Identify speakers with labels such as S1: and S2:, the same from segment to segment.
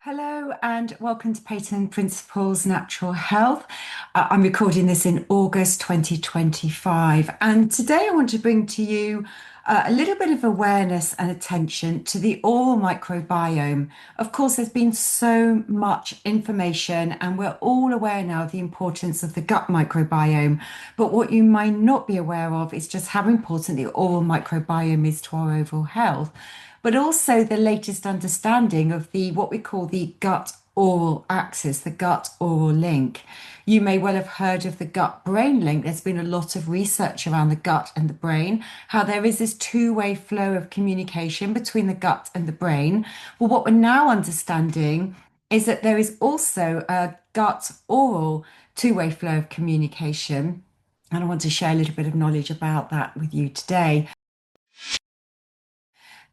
S1: Hello and welcome to Peyton Principles Natural Health. I'm recording this in August 2025, and today I want to bring to you a little bit of awareness and attention to the oral microbiome. Of course, there's been so much information, and we're all aware now of the importance of the gut microbiome. But what you might not be aware of is just how important the oral microbiome is to our overall health, but also the latest understanding of the what we call the gut oral axis, the gut oral link. You may well have heard of the gut brain link. There's been a lot of research around the gut and the brain, how there is this two-way flow of communication between the gut and the brain. Well, what we're now understanding is that there is also a gut oral two-way flow of communication. And I want to share a little bit of knowledge about that with you today.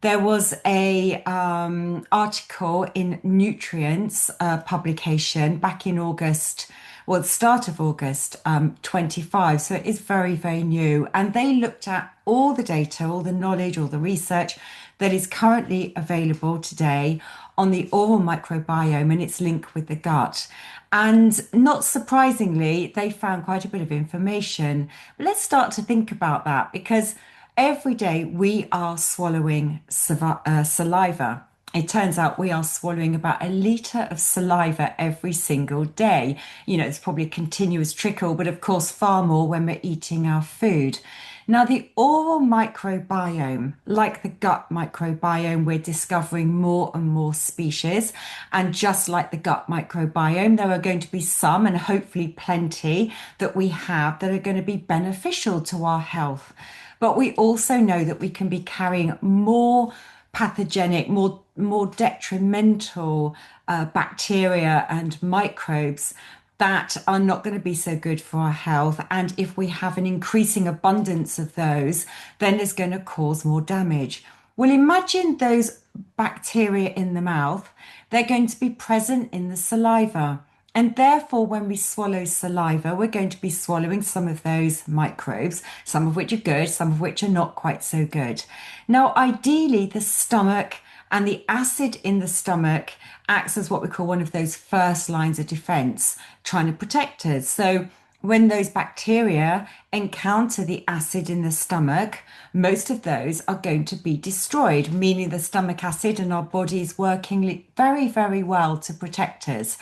S1: There was a article in Nutrients publication back in August, well, the start of August 25. So it is very, very new. And they looked at all the data, all the knowledge, all the research that is currently available today on the oral microbiome and its link with the gut. And not surprisingly, they found quite a bit of information. But let's start to think about that, because every day we are swallowing saliva. It turns out we are swallowing about a litre of saliva every single day. You know, it's probably a continuous trickle, but of course, far more when we're eating our food. Now, the oral microbiome, like the gut microbiome, we're discovering more and more species. And just like the gut microbiome, there are going to be some, and hopefully plenty, that we have that are going to be beneficial to our health. But we also know that we can be carrying more pathogenic, more detrimental bacteria and microbes that are not going to be so good for our health. And if we have an increasing abundance of those, then it's going to cause more damage. Well, imagine those bacteria in the mouth, they're going to be present in the saliva. And therefore, when we swallow saliva, we're going to be swallowing some of those microbes, some of which are good, some of which are not quite so good. Now, ideally, the stomach and the acid in the stomach acts as what we call one of those first lines of defense, trying to protect us. So when those bacteria encounter the acid in the stomach, most of those are going to be destroyed, meaning the stomach acid and our body is working very, very well to protect us.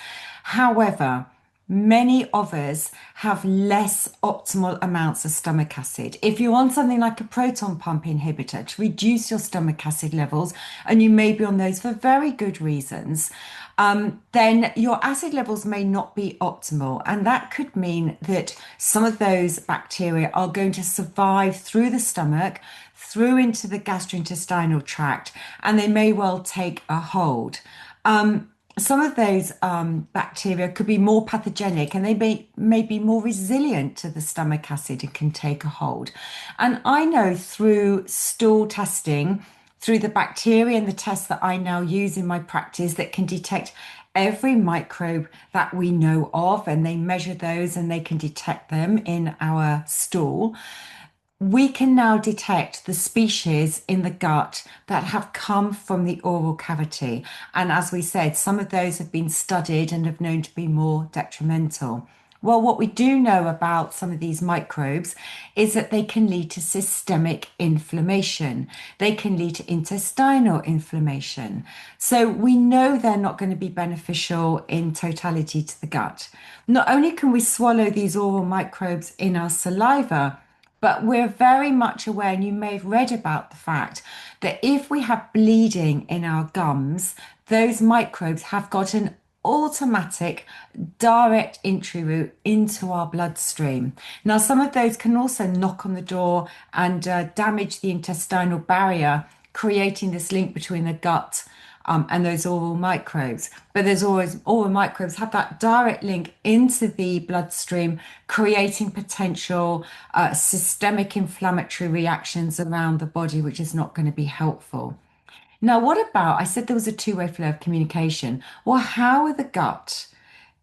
S1: However, many of us have less optimal amounts of stomach acid. If you're on something like a proton pump inhibitor to reduce your stomach acid levels, and you may be on those for very good reasons, then your acid levels may not be optimal. And that could mean that some of those bacteria are going to survive through the stomach, through into the gastrointestinal tract, and they may well take a hold. Some of those bacteria could be more pathogenic, and they may be more resilient to the stomach acid and can take a hold. And I know through stool testing, through the bacteria and the tests that I now use in my practice that can detect every microbe that we know of, and they measure those and they can detect them in our stool. We can now detect the species in the gut that have come from the oral cavity. And as we said, some of those have been studied and have known to be more detrimental. Well, what we do know about some of these microbes is that they can lead to systemic inflammation. They can lead to intestinal inflammation. So we know they're not going to be beneficial in totality to the gut. Not only can we swallow these oral microbes in our saliva, but we're very much aware, and you may have read about the fact that if we have bleeding in our gums, those microbes have got an automatic direct entry route into our bloodstream. Now, some of those can also knock on the door and damage the intestinal barrier, creating this link between the gut and those oral microbes. But there's always oral microbes have that direct link into the bloodstream, creating potential systemic inflammatory reactions around the body, which is not going to be helpful. Now, what about, I said there was a two-way flow of communication. Well, how are the gut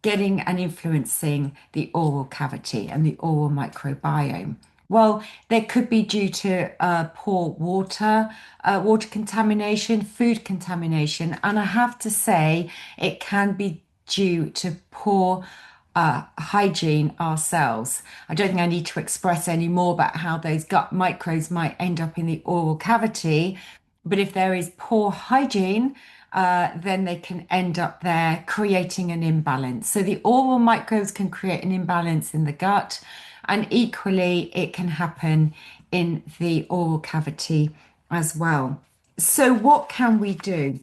S1: getting and influencing the oral cavity and the oral microbiome? Well, they could be due to poor water, water contamination, food contamination, and I have to say it can be due to poor hygiene ourselves. I don't think I need to express any more about how those gut microbes might end up in the oral cavity, but if there is poor hygiene, then they can end up there creating an imbalance. So the oral microbes can create an imbalance in the gut, and equally, it can happen in the oral cavity as well. So, what can we do?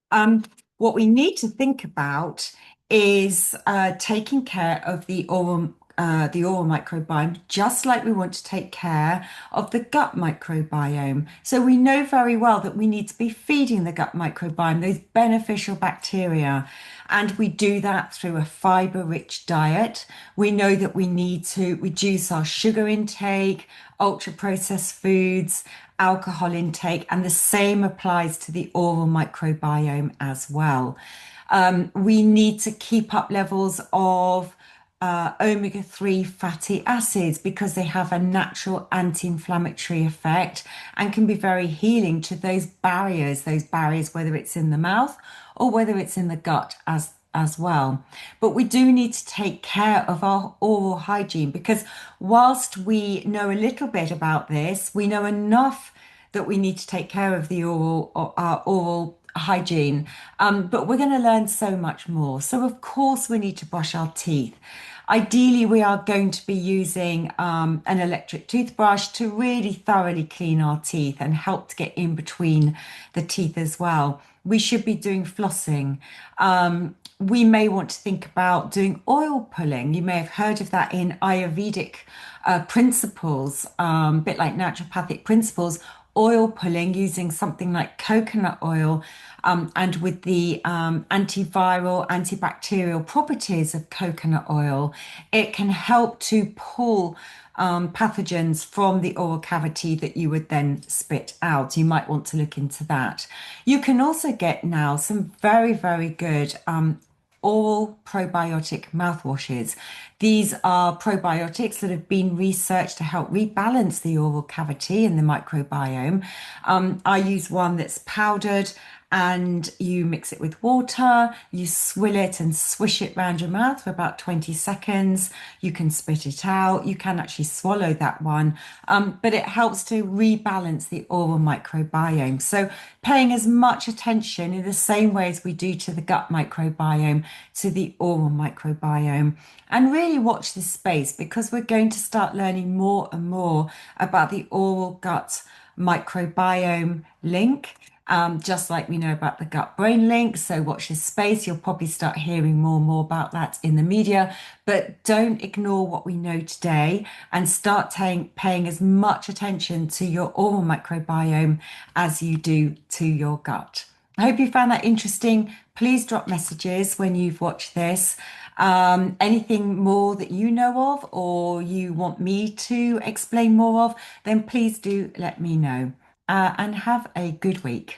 S1: Um, what we need to think about is taking care of the oral microbiome, just like we want to take care of the gut microbiome. So we know very well that we need to be feeding the gut microbiome those beneficial bacteria, and we do that through a fiber-rich diet. We know that we need to reduce our sugar intake, ultra-processed foods, alcohol intake, and the same applies to the oral microbiome as well. We need to keep up levels of omega-3 fatty acids because they have a natural anti-inflammatory effect and can be very healing to those barriers, whether it's in the mouth or whether it's in the gut as well. But we do need to take care of our oral hygiene because whilst we know a little bit about this, we know enough that we need to take care of the our oral hygiene. But we're going to learn so much more. So of course we need to brush our teeth. Ideally, we are going to be using an electric toothbrush to really thoroughly clean our teeth and help to get in between the teeth as well. We should be doing flossing. We may want to think about doing oil pulling. You may have heard of that in Ayurvedic principles, a bit like naturopathic principles, oil pulling using something like coconut oil and with the antiviral, antibacterial properties of coconut oil, it can help to pull pathogens from the oral cavity that you would then spit out. You might want to look into that. You can also get now some very, very good oral probiotic mouthwashes. These are probiotics that have been researched to help rebalance the oral cavity and the microbiome. I use one that's powdered and you mix it with water, you swill it and swish it around your mouth for about 20 seconds. You can spit it out, you can actually swallow that one, but it helps to rebalance the oral microbiome. So, paying as much attention in the same way as we do to the gut microbiome, to the oral microbiome, and really watch this space because we're going to start learning more and more about the oral gut microbiome link, just like we know about the gut brain link. So watch this space. You'll probably start hearing more and more about that in the media, but don't ignore what we know today and start paying as much attention to your oral microbiome as you do to your gut. I hope you found that interesting. Please drop messages when you've watched this. Anything more that you know of or you want me to explain more of, then please do let me know. And have a good week.